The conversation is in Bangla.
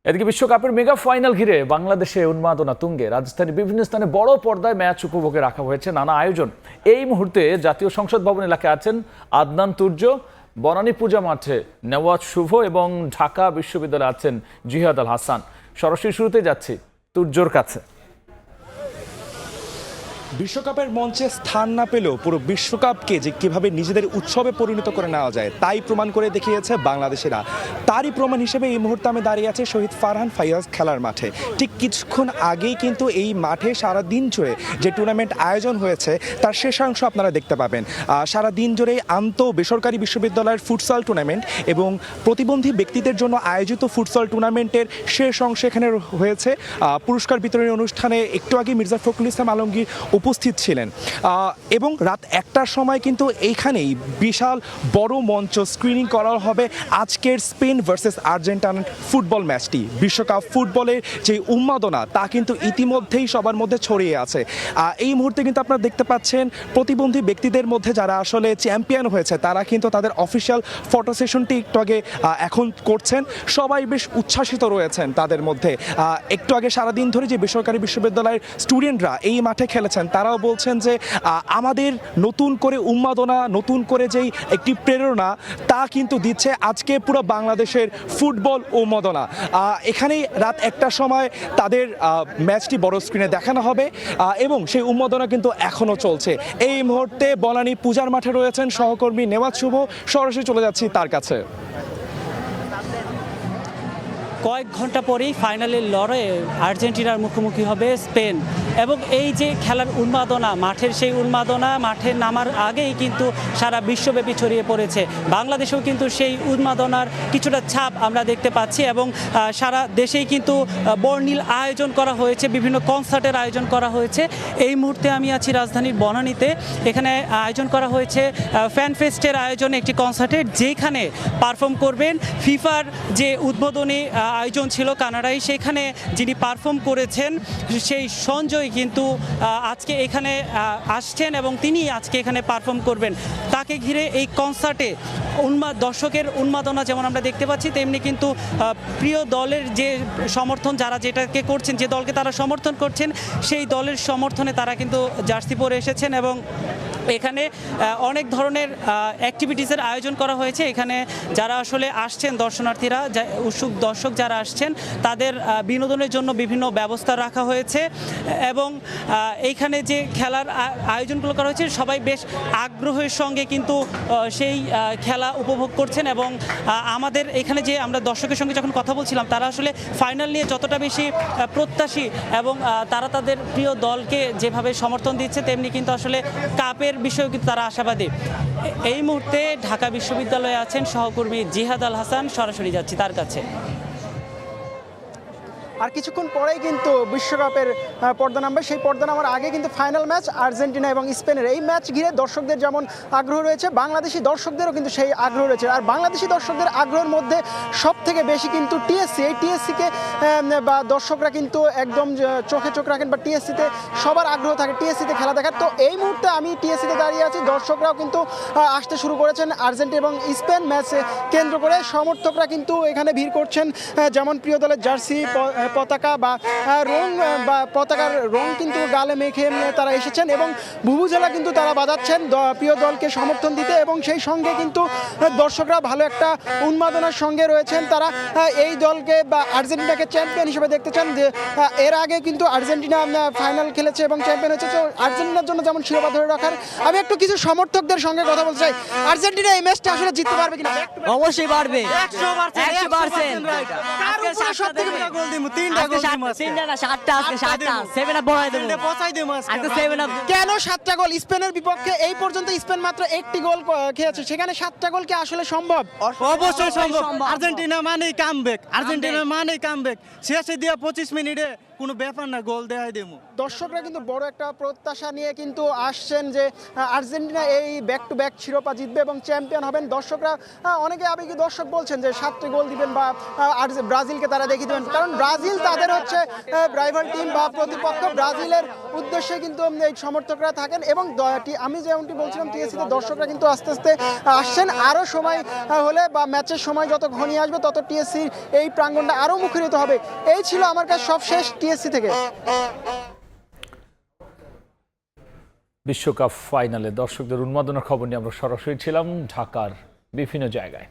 এদিকে বিশ্বকাপের মেগা ফাইনাল ঘিরে বাংলাদেশে উন্মাদনা তুঙ্গে। রাজধানীর বিভিন্ন স্থানে বড় পর্দায় ম্যাচ উপভোগে রাখা হয়েছে নানা আয়োজন। এই মুহূর্তে জাতীয় সংসদ ভবন এলাকায় আছেন আদনান তুর্য, বনানী পূজা মাঠে নেওয়াজ শুভ এবং ঢাকা বিশ্ববিদ্যালয়ে আছেন জিহাদ আল হাসান। সরাসরি শুরুতে যাচ্ছি তুর্যর কাছে। বিশ্বকাপের মঞ্চে স্থান না পেলেও পুরো বিশ্বকাপকে যে কিভাবে নিজেদের উৎসবে পরিণত করে নেওয়া যায় তাই প্রমাণ করে দেখিয়েছে বাংলাদেশিরা। তারই প্রমাণ হিসেবে এই মুহূর্তে আমি দাঁড়িয়ে আছি শহীদ ফারহান ফাইয়াজ খেলার মাঠে। ঠিক কিছুক্ষণ আগেই কিন্তু এই মাঠে সারা দিন জুড়ে যে টুর্নামেন্ট আয়োজন হয়েছে তার শেষাংশ আপনারা দেখতে পাবেন। সারা দিন জুড়ে বেসরকারি বিশ্ববিদ্যালয়ের ফুটসল টুর্নামেন্ট এবং প্রতিবন্ধী ব্যক্তিদের জন্য আয়োজিত ফুটসল টুর্নামেন্টের শেষ অংশ এখানে হয়েছে। পুরস্কার বিতরণী অনুষ্ঠানে একটু আগে মির্জা ফখরুল ইসলাম আলমগীর উপস্থিত ছিলেন এবং রাত 1টার সময় কিন্তু এইখানেই বিশাল বড় মঞ্চ স্ক্রিনিং করা হবে আজকের স্পেন ভার্সেস আর্জেন্টিনার ফুটবল ম্যাচটি। বিশ্বকাপ ফুটবলের যে উন্মাদনা তা কিন্তু ইতিমধ্যেই সবার মধ্যে ছড়িয়ে আছে। এই মুহূর্তে কিন্তু আপনারা দেখতে পাচ্ছেন প্রতিবন্ধী ব্যক্তিদের মধ্যে যারা আসলে চ্যাম্পিয়ন হয়েছে তারা কিন্তু তাদের অফিসিয়াল ফটো সেশনটি একটু আগে এখন করছেন। সবাই বেশ উচ্ছ্বাসিত রয়েছেন তাদের মধ্যে। একটু আগে সারাদিন ধরে যে বেসরকারি বিশ্ববিদ্যালয়ের স্টুডেন্টরা এই মাঠে খেলেছেন তারাও বলছেন যে আমাদের নতুন করে উন্মাদনা, নতুন করে যেই একটি প্রেরণা তা কিন্তু দিচ্ছে আজকে পুরো বাংলাদেশের ফুটবল উন্মাদনা। এখানেই রাত 1টার সময় তাদের ম্যাচটি বড় স্ক্রিনে দেখানো হবে এবং সেই উন্মাদনা কিন্তু এখনও চলছে। এই মুহূর্তে বনানী পূজার মাঠে রয়েছেন সহকর্মী নেওয়াজ শুভ, সরাসরি চলে যাচ্ছি তার কাছে। কয়েক ঘন্টা পরেই ফাইনালের লড়াইয়ে আর্জেন্টিনার মুখোমুখি হবে স্পেন এবং এই যে খেলার উন্মাদনা, মাঠের সেই উন্মাদনা মাঠে নামার আগেই কিন্তু সারা বিশ্বব্যাপী ছড়িয়ে পড়েছে। বাংলাদেশেও কিন্তু সেই উন্মাদনার কিছুটা ছাপ আমরা দেখতে পাচ্ছি এবং সারা দেশেই কিন্তু বর্ণিল আয়োজন করা হয়েছে, বিভিন্ন কনসার্টের আয়োজন করা হয়েছে। এই মুহূর্তে আমি আছি রাজধানীর বনানীতে। এখানে আয়োজন করা হয়েছে ফ্যান ফেস্টের আয়োজনে একটি কনসার্টের, যেখানে পারফর্ম করবেন ফিফার যে উদ্বোধনী আয়োজন ছিল কানাডায়, সেখানে যিনি পারফর্ম করেছেন সেই সঞ্জয় কিন্তু আজকে এখানে আসছেন এবং তিনি আজকে এখানে পারফর্ম করবেন। তাকে ঘিরে এই কনসার্টে দর্শকের উন্মাদনা যেমন আমরা দেখতে পাচ্ছি, তেমনি কিন্তু প্রিয় দলের যে সমর্থন, যারা যেটাকে করছেন, যে দলকে তারা সমর্থন করছেন, সেই দলের সমর্থনে তারা কিন্তু জার্সি পরে এসেছেন এবং এখানে অনেক ধরনের অ্যাক্টিভিটিসের আয়োজন করা হয়েছে। এখানে যারা আসলে আসছেন দর্শনার্থীরা, উৎসুক দর্শক যারা আসছেন, তাদের বিনোদনের জন্য বিভিন্ন ব্যবস্থা রাখা হয়েছে এবং এইখানে যে খেলার আয়োজনগুলো করা হয়েছে সবাই বেশ আগ্রহের সঙ্গে কিন্তু সেই খেলা উপভোগ করছেন এবং আমাদের এখানে যে আমরা দর্শকের সঙ্গে যখন কথা বলছিলাম, তারা আসলে ফাইনাল নিয়ে যতটা বেশি প্রত্যাশী এবং তারা তাদের প্রিয় দলকে যেভাবে সমর্থন দিচ্ছে, তেমনি কিন্তু আসলে কাপের বিষয়েও কিন্তু তারা আশাবাদী। এই মুহূর্তে ঢাকা বিশ্ববিদ্যালয়ে আছেন সহকর্মী জিহাদ আল হাসান, সরাসরি যাচ্ছি তার কাছে। আর কিছুক্ষণ পরেই কিন্তু বিশ্বকাপের পর্দা নামবে। সেই পর্দা নামার আগে কিন্তু ফাইনাল ম্যাচ আর্জেন্টিনা এবং স্পেনের। এই ম্যাচ ঘিরে দর্শকদের যেমন আগ্রহ রয়েছে, বাংলাদেশি দর্শকদেরও কিন্তু সেই আগ্রহ রয়েছে। আর বাংলাদেশি দর্শকদের আগ্রহের মধ্যে সব থেকে বেশি কিন্তু টিএসসি। এই টিএসসিকে বা দর্শকরা কিন্তু একদম চোখে চোখ রাখেন বা টিএসসিতে সবার আগ্রহ থাকে টিএসসিতে খেলা দেখার। তো এই মুহূর্তে আমি টিএসসিতে দাঁড়িয়ে আছি, দর্শকরাও কিন্তু আসতে শুরু করেছেন। আর্জেন্টিনা এবং স্পেন ম্যাচ কেন্দ্র করে সমর্থকরা কিন্তু এখানে ভিড় করছেন, যেমন প্রিয় দলের জার্সি, পতাকা বা রং বা পতাকার রং কিন্তু গালে মেখে তারা এসেছেন এবং ভুভুজেলা কিন্তু তারা বাজাচ্ছেন প্রিয় দলকে সমর্থন দিতে এবং সেই সঙ্গে কিন্তু দর্শকরা ভালো একটা উন্মাদনার সঙ্গে রয়েছেন। তারা এই দলকে বা আর্জেন্টিনাকে চ্যাম্পিয়ন হিসেবে দেখতে চান। যে এর আগে কিন্তু আর্জেন্টিনা ফাইনাল খেলেছে এবং চ্যাম্পিয়ন হয়েছে, তো আর্জেন্টিনার জন্য যেমন শিরোপা ধরে রাখার। আমি একটু কিছু সমর্থকদের সঙ্গে কথা বলতে চাই। আর্জেন্টিনা এই ম্যাচটা আসলে জিততে পারবে কিনা? অবশ্যই পারবে, 100%। কেন 7টা গোল? স্পেনের বিপক্ষে এই পর্যন্ত স্পেন মাত্র 1টি গোল খেয়েছে, সেখানে 7টা গোল কি আসলে সম্ভব? অবশ্যই সম্ভব। আর্জেন্টিনা মানেই কামব্যাক, আর্জেন্টিনা মানেই কামব্যাক। শেষে দিয়া 25 মিনিটে কোনো ব্যাপার না, গোল দেখাই দেবো। দর্শকরা কিন্তু বড় একটা প্রত্যাশা নিয়ে কিন্তু আসছেন যে আর্জেন্টিনা এই ব্যাক টু ব্যাক শিরোপা জিতবে এবং চ্যাম্পিয়ন হবেন। দর্শকরা অনেকে আবেগী দর্শক বলছেন যে 7টি গোল দিবেন বা ব্রাজিলকে বাংলাদেশিকে তারা দেখিয়ে দেবেন, কারণ ব্রাজিল তাদের হচ্ছে রাইভাল টিম বা প্রতিপক্ষ। ব্রাজিলের উদ্দেশ্যে কিন্তু এই সমর্থকরা থাকেন এবং আমি যেমনটি বলছিলাম টিএসসিতে দর্শকরা কিন্তু আস্তে আস্তে আসছেন। আরও সময় হলে বা ম্যাচের সময় যত ঘনিয়ে আসবে তত টিএসসির এই প্রাঙ্গণটা আরও মুখরিত হবে। এই ছিল আমার কাছে সব শেষ টিএসসি থেকে। বিশ্বকাপ ফাইনালে দর্শকদের উন্মাদনার খবর নিয়ে আমরা সরাসরি ছিলাম ঢাকার বিভিন্ন জায়গায়।